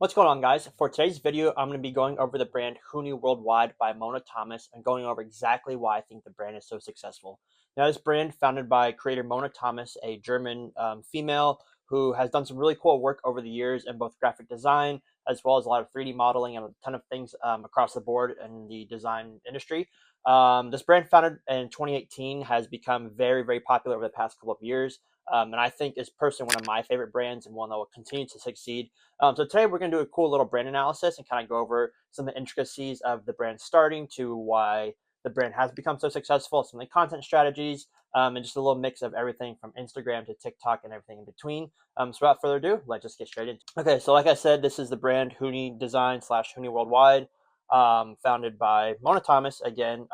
What's going on, guys? For today's video, I'm going to be going over the brand Huni Worldwide by Mona Thomas and going over exactly why I think the brand is so successful. Now, this brand, founded by creator Mona Thomas, a German female who has done some really cool work over the years in both graphic design as well as a lot of 3D modeling and a ton of things across the board in the design industry. This brand, founded in 2018, has become very, very popular over the past couple of years. And I think is personally one of my favorite brands and one that will continue to succeed. So today we're going to do a cool little brand analysis and kind of go over some of the intricacies of the brand starting to why the brand has become so successful, some of the content strategies, and just a little mix of everything from Instagram to TikTok and everything in between. So without further ado, let's just get straight into it. Okay, so like I said, this is the brand Huni Design slash Huni Worldwide, founded by Mona Thomas again.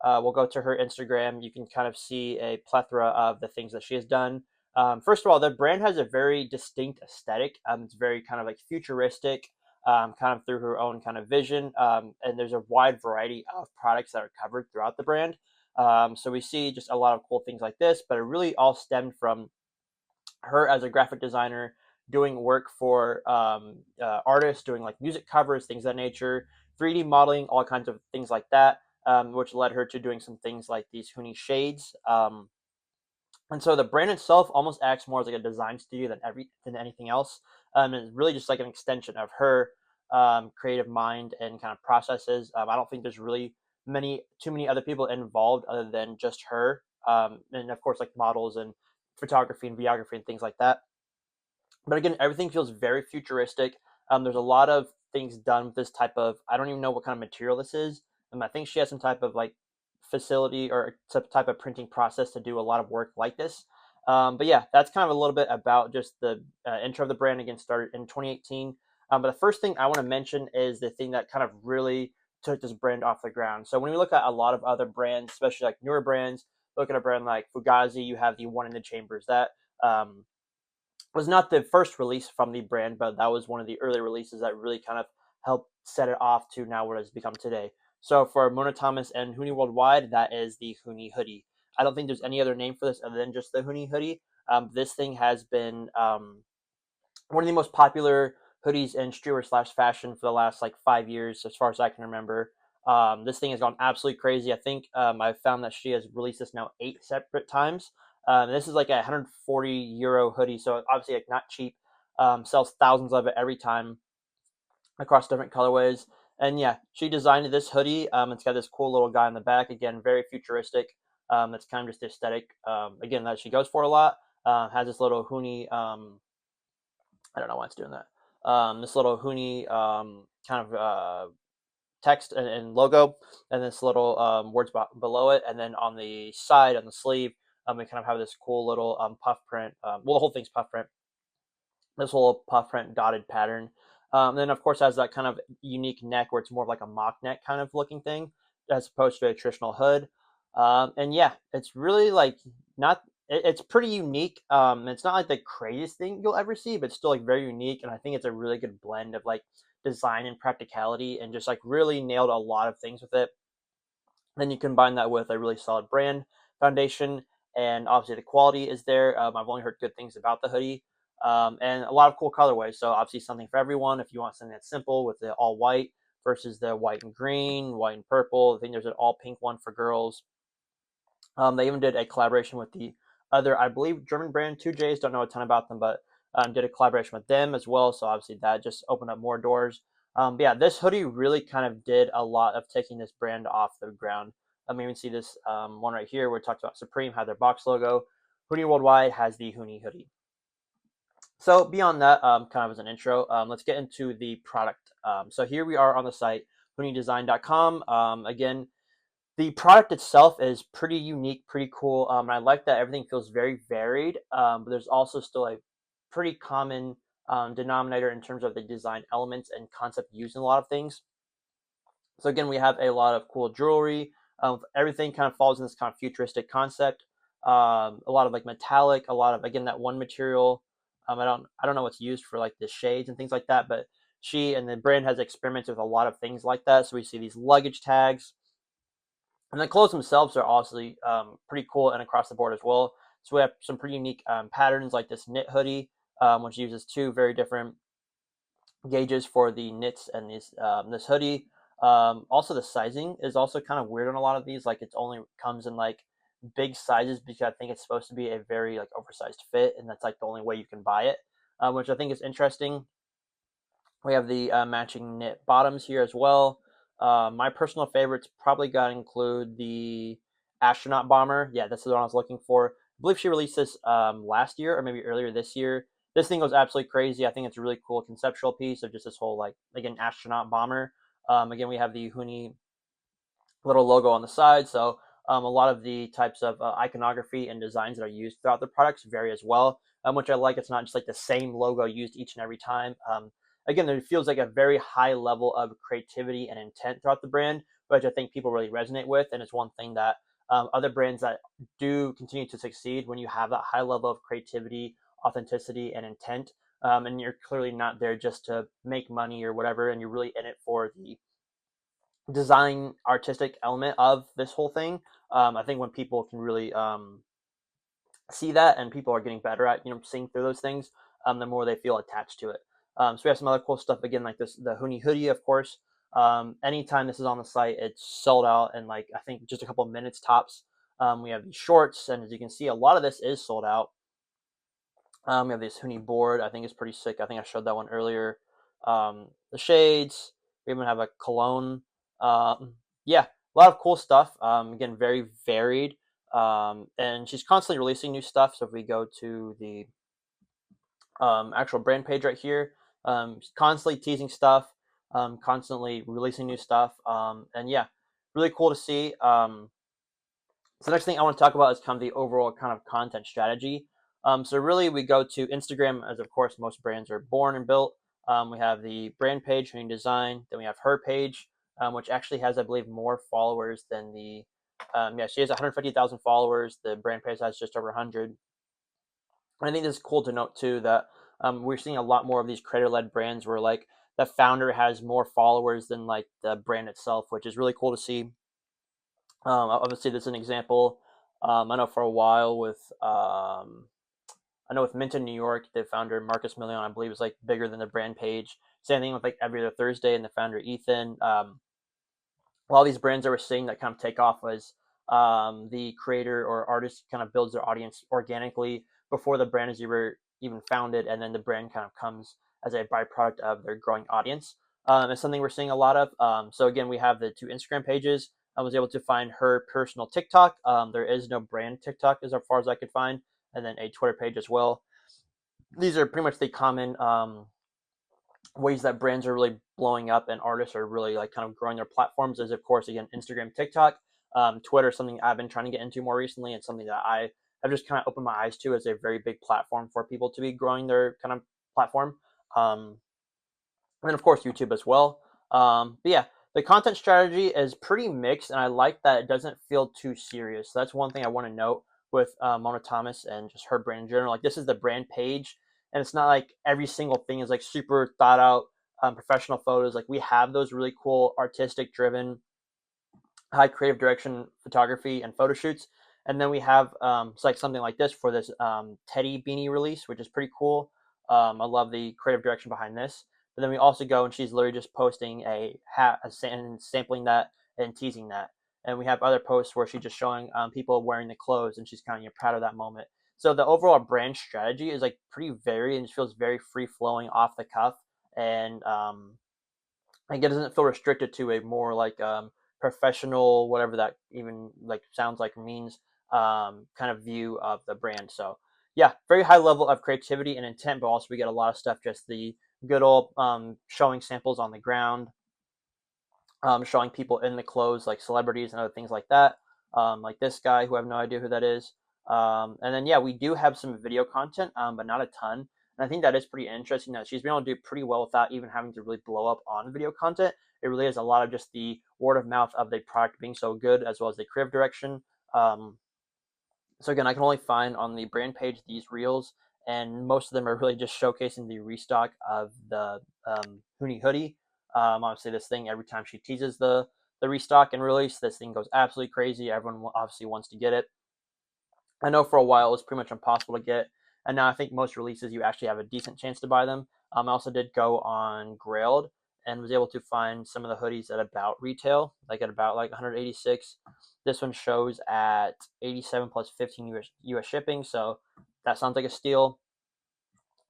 We'll go to her Instagram. You can kind of see a plethora of the things that she has done. First of all, the brand has a very distinct aesthetic. It's very kind of like futuristic, kind of through her own kind of vision. And there's a wide variety of products that are covered throughout the brand. So we see just a lot of cool things like this, but it really all stemmed from her as a graphic designer doing work for artists, doing like music covers, things of that nature, 3D modeling, all kinds of things like that, which led her to doing some things like these Huni shades. And so the brand itself almost acts more as like a design studio than anything else. It's really just like an extension of her creative mind and kind of processes. I don't think there's really too many other people involved other than just her, and of course like models and photography and videography and things like that. But again, everything feels very futuristic. There's a lot of things done with this type of, I don't even know what kind of material this is. I think she has some type of like facility or some type of printing process to do a lot of work like this. But yeah, that's kind of a little bit about just the intro of the brand. Again, started in 2018. But the first thing I want to mention is the thing that kind of really took this brand off the ground. So when we look at a lot of other brands, especially like newer brands, look at a brand like Fugazi, you have the one in the chambers that was not the first release from the brand, but that was one of the early releases that really kind of helped set it off to now what it's become today. So for Mona Thomas and Huni Worldwide, that is the Huni hoodie. I don't think there's any other name for this other than just the Huni hoodie. This thing has been one of the most popular hoodies in streetwear slash fashion for the last like 5 years, as far as I can remember. This thing has gone absolutely crazy. I think I found that she has released this now 8 separate times. This is like a 140 euro hoodie, so obviously like not cheap. Sells thousands of it every time across different colorways. And yeah, she designed this hoodie. It's got this cool little guy in the back. Again, very futuristic. That's kind of just the aesthetic. Again, that she goes for a lot. Has this little Huni. I don't know why it's doing that. This little Huni kind of text and logo, and this little words below it, and then on the side on the sleeve, we kind of have this cool little puff print. Well, the whole thing's puff print. This little puff print dotted pattern. Then of course has that kind of unique neck where it's more of like a mock neck kind of looking thing, as opposed to a traditional hood. And yeah, it's really like not. It's pretty unique. It's not like the craziest thing you'll ever see, but it's still like very unique. And I think it's a really good blend of like design and practicality, and just like really nailed a lot of things with it. Then you combine that with a really solid brand foundation, and obviously the quality is there. I've only heard good things about the hoodie, and a lot of cool colorways. So obviously something for everyone. If you want something that's simple with the all white versus the white and green, white and purple. I think there's an all pink one for girls. They even did a collaboration with the other, I believe, German brand 2Js. Don't know a ton about them, but did a collaboration with them as well. So obviously that just opened up more doors. But yeah, this hoodie really kind of did a lot of taking this brand off the ground. I mean, you can see this one right here where it talks about Supreme had their box logo. Huni Worldwide has the Huni hoodie. So beyond that, kind of as an intro, let's get into the product. So here we are on the site, hunidesign.com. Again, the product itself is pretty unique, pretty cool. And I like that everything feels very varied, but there's also still a pretty common denominator in terms of the design elements and concept used in a lot of things. So again, we have a lot of cool jewelry. Everything kind of falls in this kind of futuristic concept. A lot of like metallic, a lot of again that one material. I don't know what's used for like the shades and things like that, but she and the brand has experimented with a lot of things like that. So we see these luggage tags, and the clothes themselves are obviously pretty cool and across the board as well. So we have some pretty unique patterns like this knit hoodie, which uses two very different gauges for the knits and this hoodie. Also, the sizing is also kind of weird on a lot of these. Like, it only comes in like big sizes because I think it's supposed to be a very like oversized fit, and that's like the only way you can buy it, which I think is interesting. We have the matching knit bottoms here as well. My personal favorites probably got to include the astronaut bomber. Yeah, that's the one I was looking for. I believe she released this last year or maybe earlier this year. This thing goes absolutely crazy. I think it's a really cool conceptual piece of just this whole like again astronaut bomber. Again, we have the Huni little logo on the side. So a lot of the types of iconography and designs that are used throughout the products vary as well, which I like. It's not just like the same logo used each and every time. Again, it feels like a very high level of creativity and intent throughout the brand, which I think people really resonate with. And it's one thing that other brands that do continue to succeed when you have that high level of creativity, authenticity, and intent. And you're clearly not there just to make money or whatever, and you're really in it for the design artistic element of this whole thing. I think when people can really see that, and people are getting better at seeing through those things, the more they feel attached to it. So we have some other cool stuff again, like this the Huni hoodie, of course. Anytime this is on the site, it's sold out in like I think just a couple of minutes tops. We have these shorts, and as you can see, a lot of this is sold out. We have this Huni board. I think it's pretty sick. I think I showed that one earlier. The shades. We even have a cologne. Yeah, a lot of cool stuff. Again, very varied. And she's constantly releasing new stuff. So if we go to the actual brand page right here, she's constantly teasing stuff, constantly releasing new stuff. And yeah, really cool to see. So the next thing I want to talk about is kind of the overall kind of content strategy. So really, we go to Instagram, as of course most brands are born and built. We have the brand page, Huni Design. Then we have her page, which actually has, I believe, more followers than the. Yeah, she has 150,000 followers. The brand page has just over 100. And I think this is cool to note too that we're seeing a lot more of these creator-led brands where like the founder has more followers than like the brand itself, which is really cool to see. Obviously, this is an example. I know for a while with I know with Minton, New York, the founder Marcus Million, I believe, is like bigger than the brand page. Same thing with like Every Other Thursday and the founder Ethan. A lot of these brands that we're seeing that kind of take off was the creator or artist kind of builds their audience organically before the brand is even founded, and then the brand kind of comes as a byproduct of their growing audience. It's something we're seeing a lot of. So again, we have the two Instagram pages. I was able to find her personal TikTok. There is no brand TikTok as far as I could find, and then a Twitter page as well. These are pretty much the common ways that brands are really blowing up and artists are really like kind of growing their platforms is of course again Instagram, TikTok, Twitter, something I've been trying to get into more recently, and something that I have just kind of opened my eyes to as a very big platform for people to be growing their kind of platform. And then of course YouTube as well. But yeah, the content strategy is pretty mixed, and I like that it doesn't feel too serious. So that's one thing I want to note with Mona Thomas and just her brand in general. Like this is the brand page, and it's not like every single thing is like super thought out, professional photos. Like we have those really cool artistic driven high creative direction photography and photo shoots. And then we have it's like something like this for this Teddy beanie release, which is pretty cool. I love the creative direction behind this. But then we also go and she's literally just posting a hat and sampling that and teasing that. And we have other posts where she's just showing people wearing the clothes, and she's kind of proud of that moment. So the overall brand strategy is like pretty varied, and it feels very free flowing, off the cuff, and like it doesn't feel restricted to a more like professional, whatever that even like sounds like means, kind of view of the brand. So yeah, very high level of creativity and intent, but also we get a lot of stuff just the good old showing samples on the ground, showing people in the clothes like celebrities and other things like that, like this guy who I have no idea who that is. And then yeah, we do have some video content, but not a ton. And I think that is pretty interesting that she's been able to do pretty well without even having to really blow up on video content. It really is a lot of just the word of mouth of the product being so good, as well as the creative direction. So again, I can only find on the brand page these reels, and most of them are really just showcasing the restock of the Huni hoodie. Obviously, this thing every time she teases the restock and release, this thing goes absolutely crazy. Everyone obviously wants to get it. I know for a while it was pretty much impossible to get, and now I think most releases you actually have a decent chance to buy them. I also did go on Grailed and was able to find some of the hoodies at about retail, like at about like 186. This one shows at 87 plus 15 US shipping, so that sounds like a steal.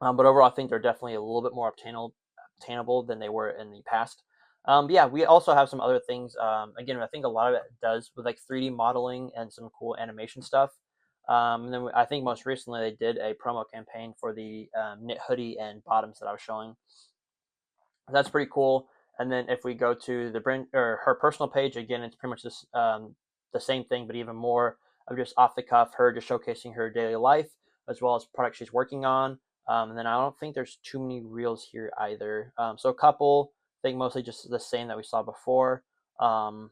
But overall, I think they're definitely a little bit more obtainable than they were in the past. But yeah, we also have some other things. Again, I think a lot of it does with like 3D modeling and some cool animation stuff. And then I think most recently they did a promo campaign for the knit hoodie and bottoms that I was showing. That's pretty cool. And then if we go to the brand or her personal page, again, it's pretty much the same thing, but even more of just off the cuff, her just showcasing her daily life as well as products she's working on. And then I don't think there's too many reels here either. So a couple, I think mostly just the same that we saw before. Um,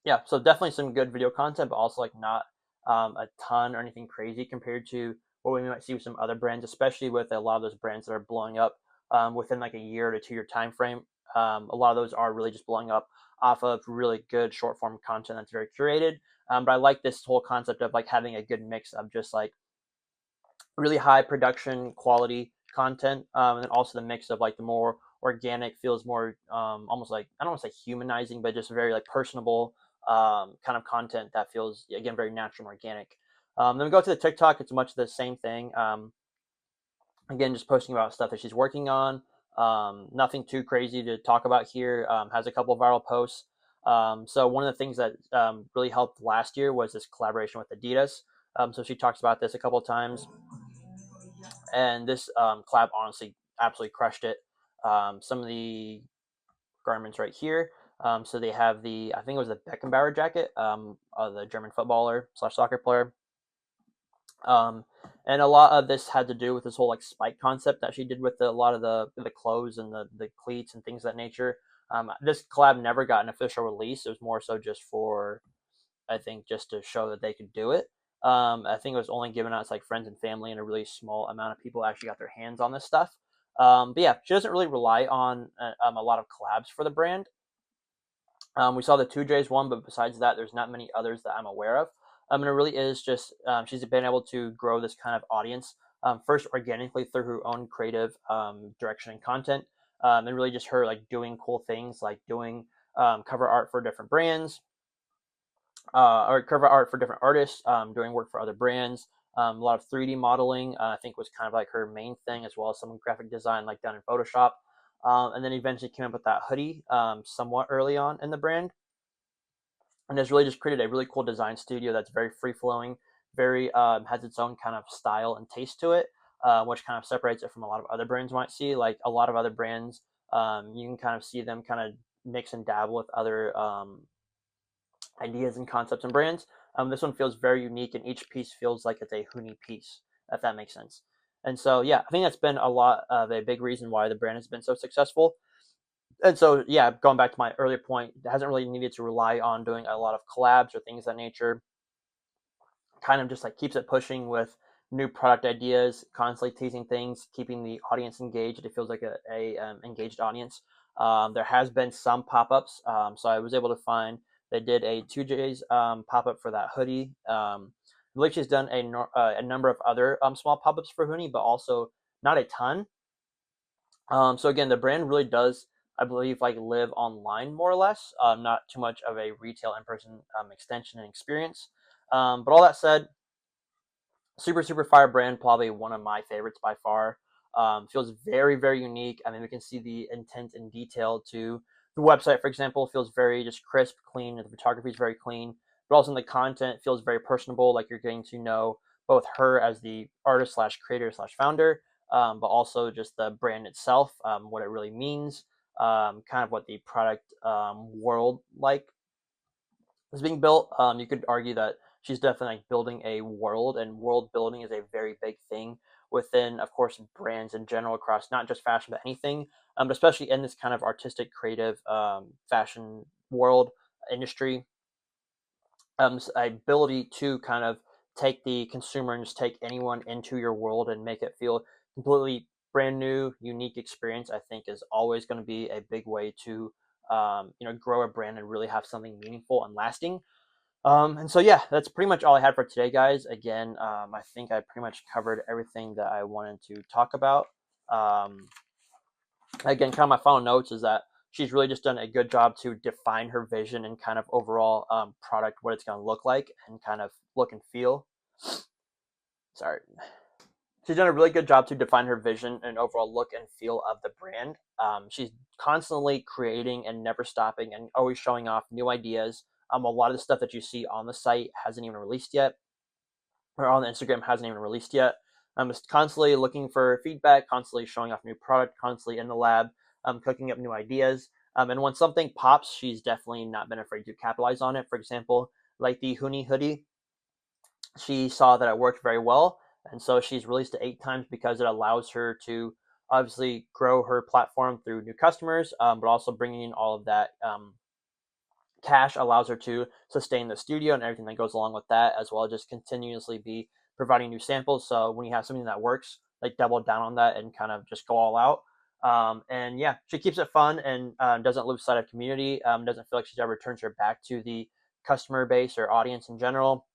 yeah, so definitely some good video content, but also like not a ton or anything crazy compared to what we might see with some other brands, especially with a lot of those brands that are blowing up within like a year to 2 year time frame. A lot of those are really just blowing up off of really good short form content that's very curated. But I like this whole concept of like having a good mix of just like really high production quality content, and then also the mix of like the more organic feels more almost like I don't want to say humanizing, but just very like personable kind of content that feels again very natural and organic. Then we go to the TikTok; it's much the same thing. Again, just posting about stuff that she's working on. Nothing too crazy to talk about here. Has a couple of viral posts. So one of the things that really helped last year was this collaboration with Adidas. So she talks about this a couple of times, and this collab honestly absolutely crushed it. Some of the garments right here. So they have the I think it was the Beckenbauer jacket, the German footballer slash soccer player. Um, and a lot of this had to do with this whole like spike concept that she did with a lot of the clothes and the cleats and things of that nature. This collab never got an official release. It was more so just for I think just to show that they could do it. I think it was only given out to like friends and family, and a really small amount of people actually got their hands on this stuff. But yeah, she doesn't really rely on a lot of collabs for the brand. We saw the 2J's one, but besides that, there's not many others that I'm aware of. And it really is just she's been able to grow this kind of audience first organically through her own creative direction and content, and really just her like doing cool things like doing cover art for different brands, or cover art for different artists, doing work for other brands. A lot of 3D modeling, I think, was kind of like her main thing, as well as some graphic design, like done in Photoshop. And then eventually came up with that hoodie somewhat early on in the brand, and has really just created a really cool design studio that's very free flowing, very has its own kind of style and taste to it, which kind of separates it from a lot of other brands you might see. Like a lot of other brands, you can kind of see them kind of mix and dabble with other ideas and concepts and brands. This one feels very unique, and each piece feels like it's a Huni piece, if that makes sense. And so, yeah, I think that's been a lot of a big reason why the brand has been so successful. And so, yeah, going back to my earlier point, it hasn't really needed to rely on doing a lot of collabs or things of that nature. Kind of just like keeps it pushing with new product ideas, constantly teasing things, keeping the audience engaged. It feels like a engaged audience. There has been some pop-ups, so I was able to find they did a 2J's pop-up for that hoodie. I believe she's done a number of other small pop-ups for Huni, but also not a ton. So again, the brand really does, I believe, like live online more or less. Not too much of a retail in-person extension and experience. But all that said, super fire brand, probably one of my favorites by far. Feels very unique. I mean, we can see the intent and detail to the website, for example, feels very just crisp, clean. The photography is very clean, but also in the content feels very personable. Like you're getting to know both her as the artist slash creator slash founder, but also just the brand itself, what it really means, kind of what the product world like is being built. You could argue that she's definitely like building a world, and world building is a very big thing within, of course, brands in general across not just fashion but anything, but especially in this kind of artistic, creative fashion world industry. Ability to kind of take the consumer and just take anyone into your world and make it feel completely brand new, unique experience. I think is always going to be a big way to grow a brand and really have something meaningful and lasting. And so, yeah, that's pretty much all I had for today, guys. Again, I think I pretty much covered everything that I wanted to talk about. Again, kind of my final notes is that she's really just done a good job to define her vision and kind of overall product, what it's going to look like and kind of look and feel. Sorry. She's done a really good job to define her vision and overall look and feel of the brand. She's constantly creating and never stopping and always showing off new ideas. A lot of the stuff that you see on the site hasn't even released yet, or on Instagram hasn't even released yet. I'm just constantly looking for feedback, constantly showing off new product, constantly in the lab, cooking up new ideas. And when something pops, she's definitely not been afraid to capitalize on it. For example, like the Huni hoodie, she saw that it worked very well, and so she's released it 8 times because it allows her to obviously grow her platform through new customers, but also bringing in all of that cash allows her to sustain the studio and everything that goes along with that, as well as just continuously be providing new samples. So when you have something that works, like double down on that and kind of just go all out. And yeah, she keeps it fun and doesn't lose sight of community. Doesn't feel like she's ever turns her back to the customer base or audience in general.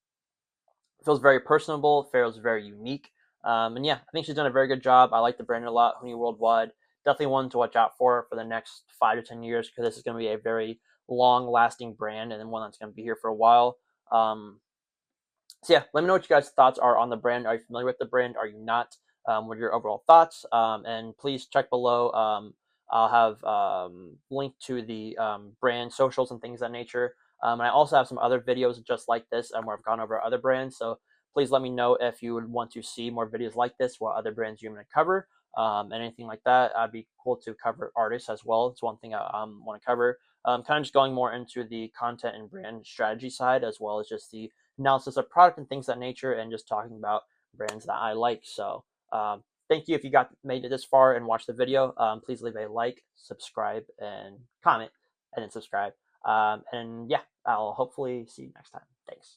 Feels very personable, feels very unique. And yeah, I think she's done a very good job. I like the brand a lot. Huni Worldwide, definitely one to watch out for the next 5 to 10 years, because this is going to be a very long lasting brand and then one that's going to be here for a while. So yeah, let me know what you guys' thoughts are on the brand. Are you familiar with the brand? Are you not? What are your overall thoughts? And please check below. I'll have link to the brand socials and things of that nature. And I also have some other videos just like this, where I've gone over other brands. So please let me know if you would want to see more videos like this, what other brands you're going to cover, anything like that. I'd be cool to cover artists as well. It's one thing I want to cover. Kind of just going more into the content and brand strategy side, as well as just the analysis of product and things of that nature, and just talking about brands that I like. So thank you if you got made it this far and watched the video. Please leave a like, subscribe, and comment, and then subscribe. And yeah, I'll hopefully see you next time. Thanks.